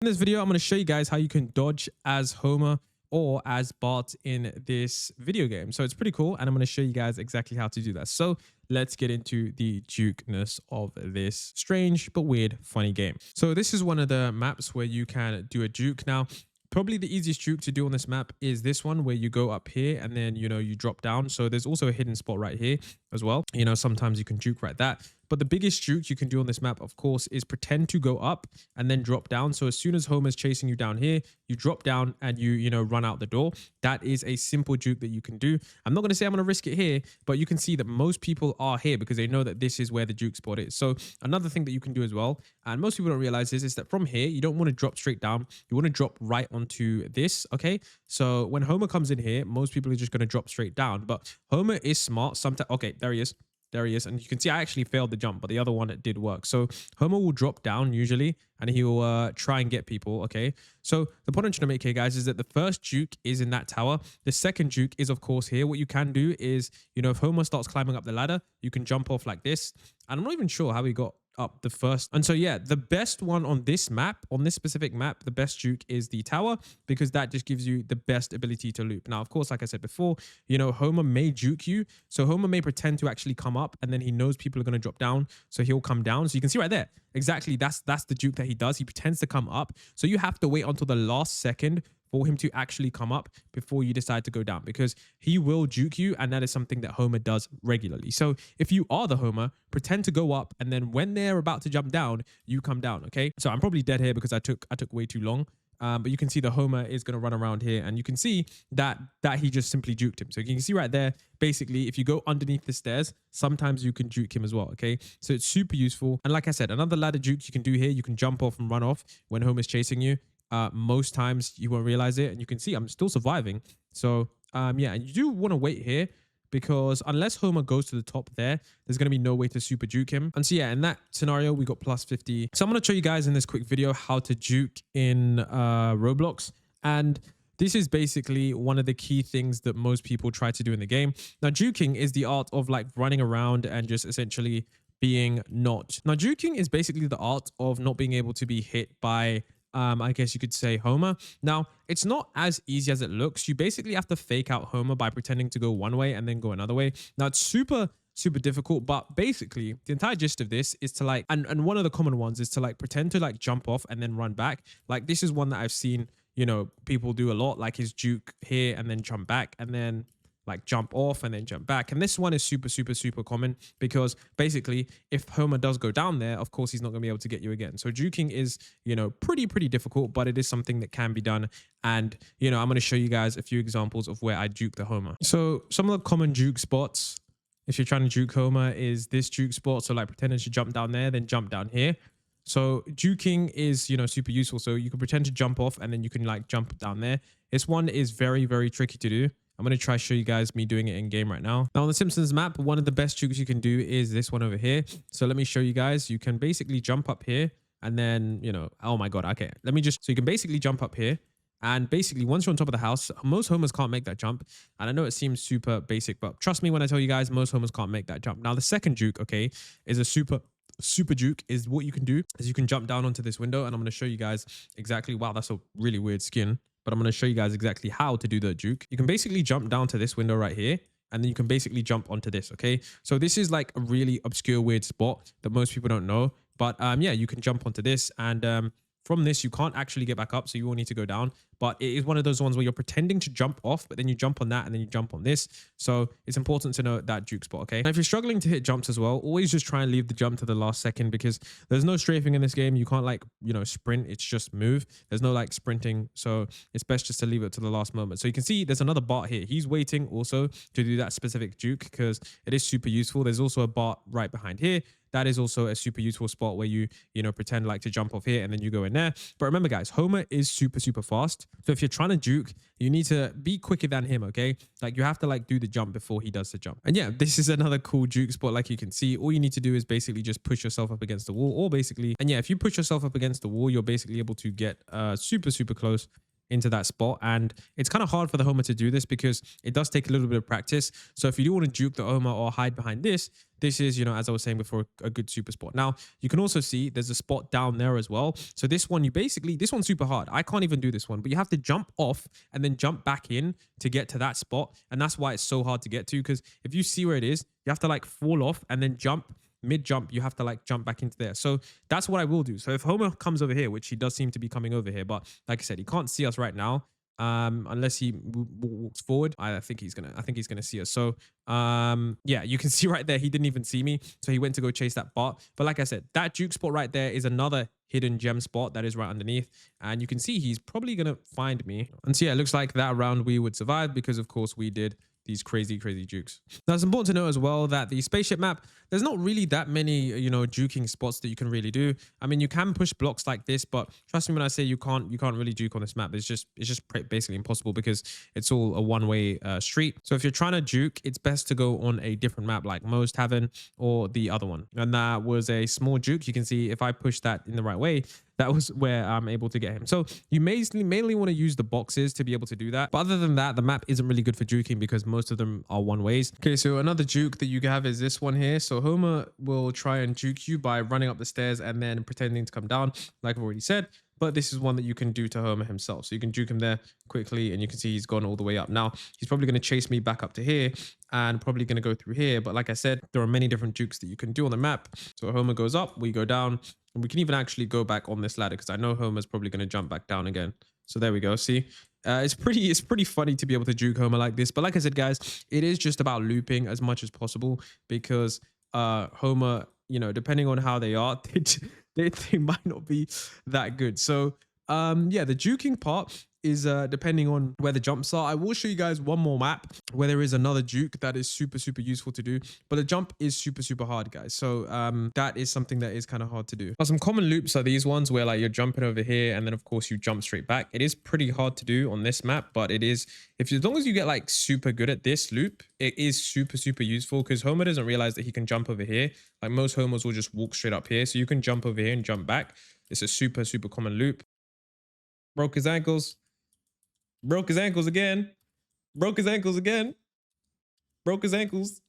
In this video, I'm going to show you guys how you can dodge as Homer or as Bart in this video game. So it's pretty cool, and I'm going to show you guys exactly how to do that. So let's get into the jukeness of this strange but weird funny game. So this is one of the maps where you can do a juke. Now, probably the easiest juke to do on this map is this one where you go up here and then, you drop down. So there's also a hidden spot right here as well. Sometimes you can juke right that. But the biggest juke you can do on this map, of course, is pretend to go up and then drop down. So as soon as Homer's chasing you down here, you drop down and you run out the door. That is a simple juke that you can do. I'm not going to say I'm going to risk it here, but you can see that most people are here because they know that this is where the juke spot is. So another thing that you can do as well, and most people don't realize this, is that from here, you don't want to drop straight down. You want to drop right onto this, okay? So when Homer comes in here, most people are just going to drop straight down. But Homer is smart. Sometimes, okay, there he is. There he is. And you can see I actually failed the jump, but the other one, it did work. So Homer will drop down usually, and he will try and get people, okay? So the point I'm trying to make here, guys, is that the first juke is in that tower. The second juke is, of course, here. What you can do is, if Homer starts climbing up the ladder, you can jump off like this. And I'm not even sure how he got up the first. And so, yeah, the best one on this map, on this specific map, the best juke is the tower, because that just gives you the best ability to loop. Now, of course, like I said before, Homer may juke you. So Homer may pretend to actually come up, and then he knows people are going to drop down. So he'll come down. So you can see right there, exactly, that's the juke that he does. He pretends to come up. So you have to wait until the last second for him to actually come up before you decide to go down, because he will juke you, and that is something that Homer does regularly. So if you are the Homer, pretend to go up, and then when they're about to jump down, you come down, okay? So I'm probably dead here because I took way too long. But you can see the Homer is going to run around here, and you can see that he just simply juked him. So you can see right there, basically, if you go underneath the stairs, sometimes you can juke him as well, okay? So it's super useful. And like I said, another ladder juke you can do here, you can jump off and run off when Homer's chasing you. Most times you won't realize it, and you can see I'm still surviving. So yeah, and you do want to wait here, because unless Homer goes to the top there's going to be no way to super juke him. And so yeah, in that scenario, we got plus 50. So I'm going to show you guys in this quick video how to juke in Roblox. And this is basically one of the key things that most people try to do in the game. Now, juking is the art of like running around and just essentially being not. Now, juking is basically the art of not being able to be hit by I guess you could say Homer. Now, it's not as easy as it looks. You basically have to fake out Homer by pretending to go one way and then go another way. Now, it's super difficult, but basically the entire gist of this is to like, and one of the common ones is to like pretend to like jump off and then run back. Like, this is one that I've seen, people do a lot, like his juke here and then jump back and then like jump off and then jump back. And this one is super common, because basically if Homer does go down there, of course he's not going to be able to get you again. So juking is, pretty difficult, but it is something that can be done. And, I'm going to show you guys a few examples of where I juke the Homer. So some of the common juke spots, if you're trying to juke Homer, is this juke spot. So like pretending to jump down there, then jump down here. So juking is, super useful. So you can pretend to jump off and then you can like jump down there. This one is very tricky to do. I'm going to try to show you guys me doing it in game right now. Now on the Simpsons map, one of the best jukes you can do is this one over here. So let me show you guys. You can basically jump up here and then, oh my God. Okay. So you can basically jump up here, and basically once you're on top of the house, most Homers can't make that jump. And I know it seems super basic, but trust me when I tell you guys, most Homers can't make that jump. Now the second juke, okay, is a super juke. Is what you can do is you can jump down onto this window, and I'm going to show you guys exactly. Wow, that's a really weird skin. But I'm going to show you guys exactly how to do the juke. You can basically jump down to this window right here, and then you can basically jump onto this, okay? So this is like a really obscure, weird spot that most people don't know. But yeah, you can jump onto this, and from this, you can't actually get back up, so you will need to go down. But it is one of those ones where you're pretending to jump off, but then you jump on that, and then you jump on this. So it's important to know that juke spot, okay? Now, if you're struggling to hit jumps as well, always just try and leave the jump to the last second, because there's no strafing in this game. You can't like, sprint. It's just move. There's no like sprinting. So it's best just to leave it to the last moment. So you can see there's another Bart here. He's waiting also to do that specific juke, because it is super useful. There's also a Bart right behind here. That is also a super useful spot where you pretend like to jump off here and then you go in there. But remember, guys, Homer is super fast. So if you're trying to juke, you need to be quicker than him, okay? Like, you have to like do the jump before he does the jump. And yeah, this is another cool juke spot. Like you can see, all you need to do is basically just push yourself up against the wall, or basically, and yeah, if you push yourself up against the wall, you're basically able to get super close into that spot. And it's kind of hard for the Homer to do this because it does take a little bit of practice. So if you do want to juke the Homer or hide behind this, this is, as I was saying before, a good super spot. Now, you can also see there's a spot down there as well. So this one, this one's super hard. I can't even do this one, but you have to jump off and then jump back in to get to that spot. And that's why it's so hard to get to, because if you see where it is, you have to like fall off and then jump. Mid jump, you have to like jump back into there. So that's what I will do. So if Homer comes over here, which he does seem to be coming over here, but like I said, he can't see us right now. Unless he walks forward. I think he's gonna see us. So yeah, you can see right there, he didn't even see me. So he went to go chase that bot. But like I said, that juke spot right there is another hidden gem spot that is right underneath. And you can see he's probably gonna find me. And so yeah, it looks like that round we would survive because of course we did these crazy jukes. Now it's important to know as well that the spaceship map, there's not really that many, juking spots that you can really do. I mean, you can push blocks like this, but trust me when I say you can't really juke on this map. It's just basically impossible because it's all a one-way street. So if you're trying to juke, it's best to go on a different map like Moe's Tavern or the other one. And that was a small juke. You can see if I push that in the right way, that was where I'm able to get him. So you mainly want to use the boxes to be able to do that. But other than that, the map isn't really good for juking because most of them are one ways. Okay, so another juke that you have is this one here. So Homer will try and juke you by running up the stairs and then pretending to come down, like I've already said. But this is one that you can do to Homer himself. So you can juke him there quickly and you can see he's gone all the way up. Now, he's probably going to chase me back up to here and probably going to go through here. But like I said, there are many different jukes that you can do on the map. So Homer goes up, we go down, and we can even actually go back on this ladder because I know Homer's probably going to jump back down again. So there we go. See, it's pretty funny to be able to juke Homer like this. But like I said, guys, it is just about looping as much as possible because Homer, depending on how they are, they might not be that good. So yeah, the juking part is depending on where the jumps are. I will show you guys one more map where there is another juke that is super useful to do, but the jump is super hard, guys. So that is something that is kind of hard to do. But some common loops are these ones where like you're jumping over here and then of course you jump straight back. It is pretty hard to do on this map, but it is, as long as you get like super good at this loop, it is super useful because Homer doesn't realize that he can jump over here. Like most Homers will just walk straight up here, so you can jump over here and jump back. It's a super common loop. Broke his ankles. Broke his ankles again. Broke his ankles again. Broke his ankles.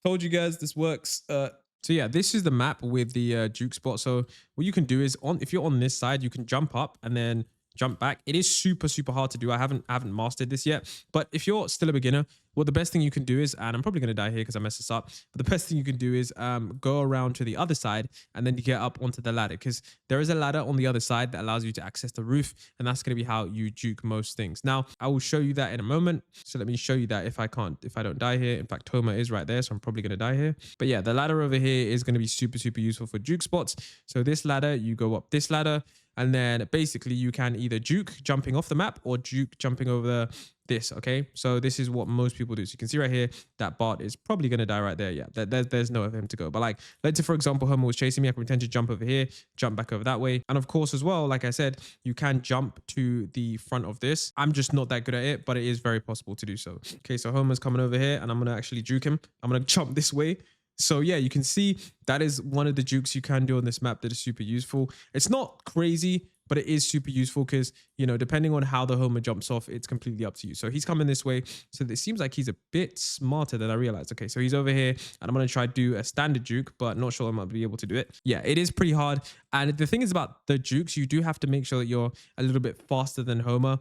Told you guys this works. So yeah, this is the map with the juke spot. So what you can do is if you're on this side, you can jump up and then jump back. It is super hard to do. I haven't mastered this yet. But if you're still a beginner, well, the best thing you can do is, and I'm probably going to die here because I messed this up, but the best thing you can do is go around to the other side and then you get up onto the ladder because there is a ladder on the other side that allows you to access the roof, and that's going to be how you juke most things. Now, I will show you that in a moment. So let me show you that if I don't die here. In fact, Homer is right there, so I'm probably going to die here. But yeah, the ladder over here is going to be super useful for juke spots. So this ladder, you go up this ladder, and then basically you can either juke jumping off the map or juke jumping over this. Okay, so this is what most people do. So you can see right here that Bart is probably going to die right there. Yeah, there's nowhere for him to go. But like, let's say for example Homer was chasing me, I can pretend to jump over here, jump back over that way, and of course as well, like I said, you can jump to the front of this. I'm just not that good at it, but it is very possible to do so. Okay, so Homer's coming over here and I'm going to actually juke him. I'm going to jump this way. So yeah, you can see that is one of the jukes you can do on this map that is super useful. It's not crazy, but it is super useful because, depending on how the Homer jumps off, it's completely up to you. So he's coming this way. So it seems like he's a bit smarter than I realized. Okay, so he's over here and I'm going to try to do a standard juke, but not sure I might be able to do it. Yeah, it is pretty hard. And the thing is about the jukes, you do have to make sure that you're a little bit faster than Homer,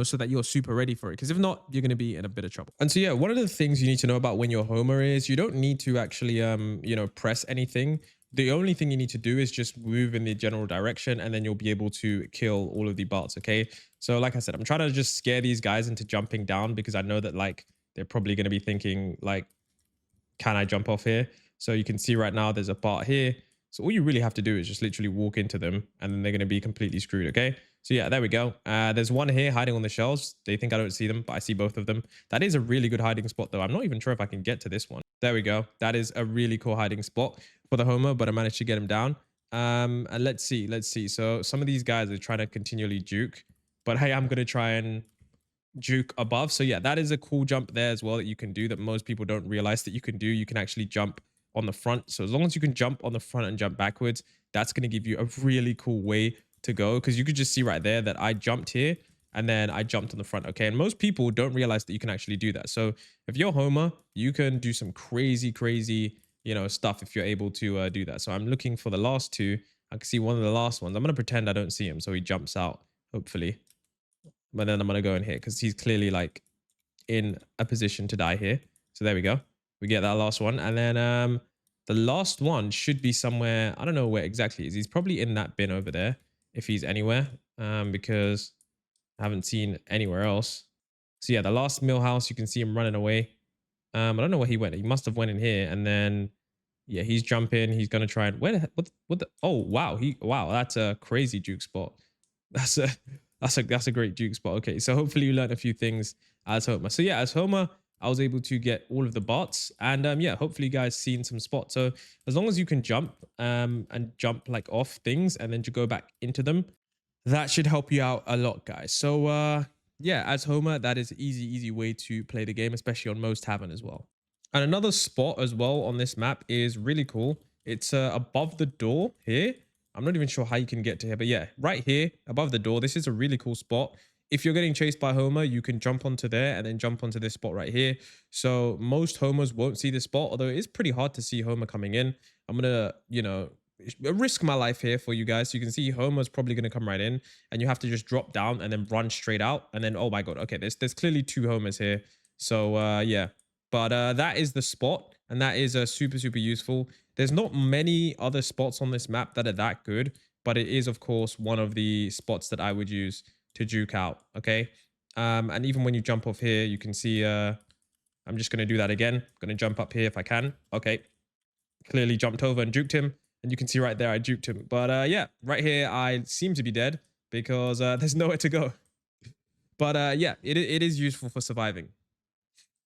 so that you're super ready for it. Because if not, you're going to be in a bit of trouble. And so yeah, one of the things you need to know about when you're Homer is you don't need to actually, press anything. The only thing you need to do is just move in the general direction and then you'll be able to kill all of the bots, okay? So like I said, I'm trying to just scare these guys into jumping down because I know that like they're probably going to be thinking like, can I jump off here? So you can see right now there's a bot here. So all you really have to do is just literally walk into them and then they're going to be completely screwed, okay? So yeah, there we go. There's one here hiding on the shelves. They think I don't see them, but I see both of them. That is a really good hiding spot though. I'm not even sure if I can get to this one. There we go. That is a really cool hiding spot for the Homer, but I managed to get him down. And let's see. So some of these guys are trying to continually juke, but hey, I'm going to try and juke above. So yeah, that is a cool jump there as well that you can do that most people don't realize that you can do. You can actually jump on the front. So as long as you can jump on the front and jump backwards, that's going to give you a really cool way to go, because you could just see right there that I jumped here and then I jumped on the front. Okay. And most people don't realize that you can actually do that. So if you're Homer, you can do some crazy, stuff if you're able to do that. So I'm looking for the last two. I can see one of the last ones. I'm going to pretend I don't see him. So he jumps out, hopefully. But then I'm going to go in here because he's clearly like in a position to die here. So there we go. We get that last one. And then the last one should be somewhere. I don't know where exactly he is. He's probably in that bin over there if he's anywhere, because I haven't seen anywhere else. So yeah, the last mill house, you can see him running away. I don't know where he went. He must have went in here, and then yeah, he's jumping. He's gonna try and what the oh wow, that's a crazy juke spot. That's a that's a great juke spot. Okay, so hopefully you learned a few things as Homer. So yeah, as Homer, I was able to get all of the bots, and yeah, hopefully you guys seen some spots. So as long as you can jump and jump like off things and then to go back into them, that should help you out a lot, guys. So yeah, as Homer, that is easy way to play the game, especially on most Tavern as well. And another spot as well on this map is really cool. It's above the door here. I'm not even sure how you can get to here, but yeah, right here above the door. This is a really cool spot. If you're getting chased by Homer, you can jump onto there and then jump onto this spot right here. So most Homers won't see this spot, although it is pretty hard to see Homer coming in. I'm gonna, risk my life here for you guys. So you can see Homer's probably gonna come right in, and you have to just drop down and then run straight out. And then, oh my god, okay, there's clearly two Homers here. So yeah, but that is the spot, and that is super useful. There's not many other spots on this map that are that good, but it is of course one of the spots that I would use to juke out. Okay, and even when you jump off here, you can see I'm just gonna do that again. I'm gonna jump up here if I can. Okay, clearly jumped over and juked him, and you can see right there I juked him. But yeah, right here I seem to be dead because there's nowhere to go. But yeah, it is useful for surviving.